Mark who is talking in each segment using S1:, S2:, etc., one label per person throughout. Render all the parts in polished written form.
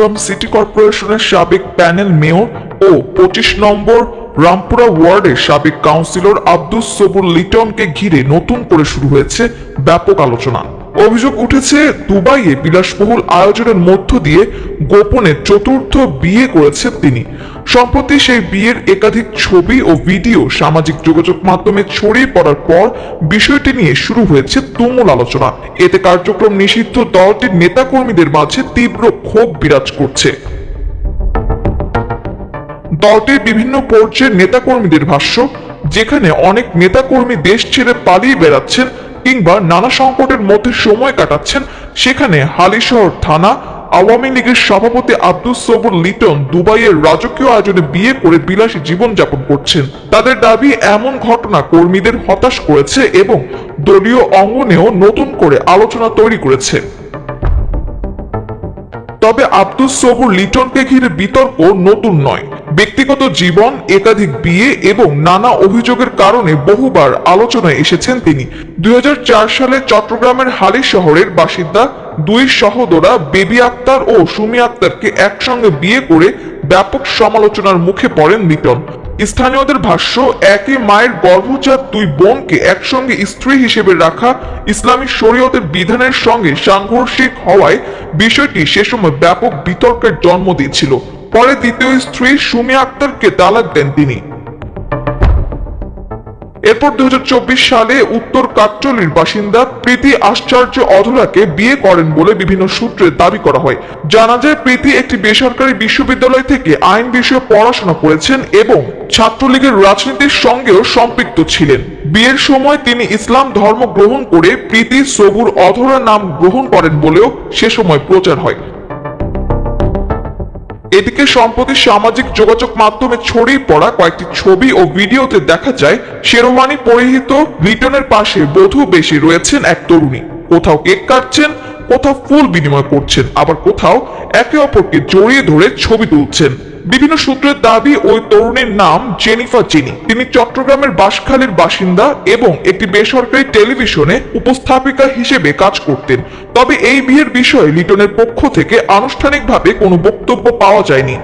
S1: Chittagong city কর্পোরেশনের সাবেক panel mayor ও 25 নম্বর রামপুরা ওয়ার্ডের সাবেক কাউন্সিলর আব্দুস সবুর লিটনকে ঘিরে নতুন করে শুরু হয়েছে ব্যাপক আলোচনা। অভিযোগ উঠেছে দুবাইয়ে বিলাসবহুল আয়োজনের মধ্য দিয়ে গোপনে চতুর্থ বিয়ে করেছে তিনি। সম্প্রতি সেই বিয়ের একাধিক ছবি ও ভিডিও সামাজিক যোগাযোগ মাধ্যমে ছড়িয়ে পড়ার পর বিষয়টি নিয়ে শুরু হয়েছে তুমুল আলোচনা। এতে কার্যক্রম নিষিদ্ধ দলটির নেতাকর্মীদের মাঝে তীব্র ক্ষোভ বিরাজ করছে। দলটির বিভিন্ন পর্যায়ের নেতাকর্মীদের ভাষ্য, যেখানে অনেক নেতাকর্মী দেশ ছেড়ে পালিয়ে বেড়াচ্ছেন কিংবা নানা সংকটের মধ্যে সময় কাটাচ্ছেন, সেখানে হালিশহর থানা আওয়ামী লীগের সভাপতি আব্দুস সবুর লিটন দুবাইয়ের রাজকীয় আয়োজনে বিয়ে করে বিলাসী জীবনযাপন করছেন। তাদের দাবি, এমন ঘটনা কর্মীদের হতাশ করেছে এবং দলীয় অঙ্গনেও নতুন করে আলোচনা তৈরি করেছে। তবে আব্দুস সবুর লিটনকে ঘিরে বিতর্ক নতুন নয়। ব্যক্তিগত জীবন, একাধিক বিয়ে এবং নানা অভিযোগের কারণে বহুবার আলোচনায় এসেছেন তিনি। 2004 সালে চট্টগ্রামের হালিশহরের বাসিন্দা দুই সহোদরা বেবি আক্তার ও সুমি আক্তারকে একসঙ্গে বিয়ে করে ব্যাপক সমালোচনার মুখে পড়েন লিটন। স্থানীয়দের ভাষ্য, একই মায়ের গর্ভজাত দুই বোনকে একসঙ্গে স্ত্রী হিসেবে রাখা ইসলামী শরীয়তের বিধানের সঙ্গে সাংঘর্ষিক হওয়ায় বিষয়টি সে সময় ব্যাপক বিতর্কের জন্ম দিয়েছিল। পরে দ্বিতীয় স্ত্রী সুমি আক্তারকে তালাক দেন তিনি। এরপর 2024 সালে উত্তর কাট্টলির বাসিন্দা প্রীতি আশ্চর্য অধরাকে বিয়ে করেন বলে বিভিন্ন সূত্রে দাবি করা হয়। জানা যায়, প্রীতি একটি বেসরকারি বিশ্ববিদ্যালয় থেকে আইন বিষয়ে পড়াশোনা করেছেন এবং ছাত্রলীগের রাজনীতির সঙ্গেও সম্পৃক্ত ছিলেন। বিয়ের সময় তিনি ইসলাম ধর্ম গ্রহণ করে প্রীতি সবুর অধরা নাম গ্রহণ করেন বলেও সে সময় প্রচার হয়। এদিকে সম্প্রতি সামাজিক যোগাযোগ মাধ্যমে ছড়িয়ে পড়া কয়েকটি ছবি ও ভিডিওতে দেখা যায় শেরওয়ানি পরিহিত লিটনের পাশে বধূ বেশে রয়েছেন এক তরুণী। কোথাও কেক কাটছেন, কোথাও ফুল বিনিময় করছেন, আবার কোথাও একে অপরকে জড়িয়ে ধরে ছবি তুলছেন। বিভিন্ন সূত্রের দাবি, ওই তরুণীর নাম জেনিফার চিনি। তিনি চট্টগ্রামের বাঁশখালীর বাসিন্দা এবং একটি বেসরকারি টেলিভিশনে উপস্থাপিকা হিসেবে কাজ করতেন। তবে এই বিয়ের বিষয়ে লিটনের পক্ষ থেকে আনুষ্ঠানিকভাবে কোনো বক্তব্য পাওয়া যায়নি।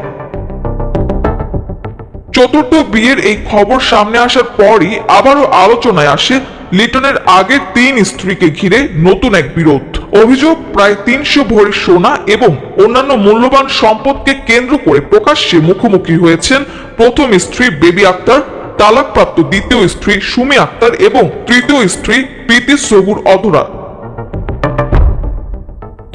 S1: চতুর্থ বিয়ের এই খবর সামনে আসার পরই আবারও আলোচনায় আসে লিটনের আগের 3 স্ত্রীকে ঘিরে নতুন এক বিরোধ। অভিযোগ, প্রায় 300 ভরি সোনা এবং অন্যান্য মূল্যবান সম্পদকে কেন্দ্র করে প্রকাশ্যে মুখোমুখি হয়েছেন প্রথম স্ত্রী বেবি আক্তার, তালাকপ্রাপ্ত দ্বিতীয় স্ত্রী সুমি আক্তার এবং তৃতীয় স্ত্রী প্রীতি সবুর অধরা।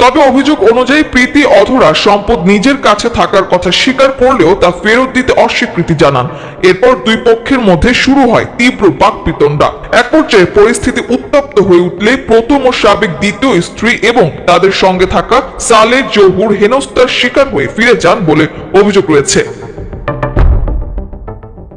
S1: তবে অভিযোগ অনুযায়ী প্রীতি অধরা সম্পদ নিজের কাছে থাকার কথা স্বীকার করলেও তা ফেরত দিতে অস্বীকৃতি জানান। এরপর দুই পক্ষের মধ্যে শুরু হয় তীব্র বাকবিতণ্ডা। এক পর্যায়ে পরিস্থিতি উত্তপ্ত হয়ে উঠলে প্রথম ও সাবেক দ্বিতীয় স্ত্রী এবং তাদের সঙ্গে থাকা সালে জহুর হেনস্থার শিকার হয়ে ফিরে যান বলে অভিযোগ রয়েছে।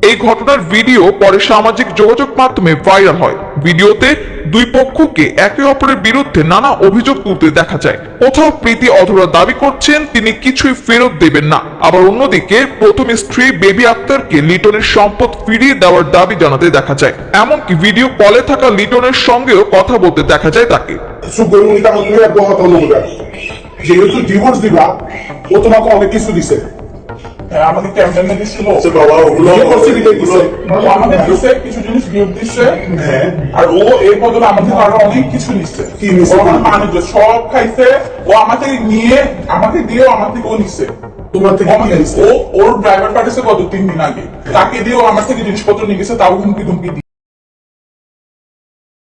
S1: এই ঘটনার ভিডিও পরে সামাজিক যোগাযোগ মাধ্যমে ভাইরাল হয়। ভিডিওতে দুই পক্ষকে একে অপরের বিরুদ্ধে নানা অভিযোগ তুলতে দেখা যায়। কোথাও প্রীতি অধরা দাবি করছেন তিনি কিছুই ফেরত দেবেন না, আবার অন্যদিকে প্রথম স্ত্রী বেবি আক্তারকে লিটনের সম্পদ ফিরিয়ে দেওয়ার দাবি জানাতে দেখা যায়। এমনকি ভিডিও কলে থাকা লিটনের সঙ্গেও কথা বলতে দেখা যায় তাকে।
S2: যেহেতু ডিভোর্স দিবা, ও তোমাকে অনেক কিছু দিছে, আমাদের ক্যাম্পেইনে দিছিল, আমাদের দিছে কিছু জিনিস গিফট দিচ্ছে, আর ও এর বদলে আমাদের আরো অনেক কিছু নিচ্ছে। মানুষ সব খাইছে, ও আমার থেকে নিয়ে আমাকে দিয়েও আমার থেকে ও নিচ্ছে। তোমার থেকে ও ওর ড্রাইভার পাঠিয়েছে গত 3 দিন আগে, তাকে দিয়েও আমার থেকে জিনিসপত্র নিয়ে গেছে, তাও হুমকি ধুমকি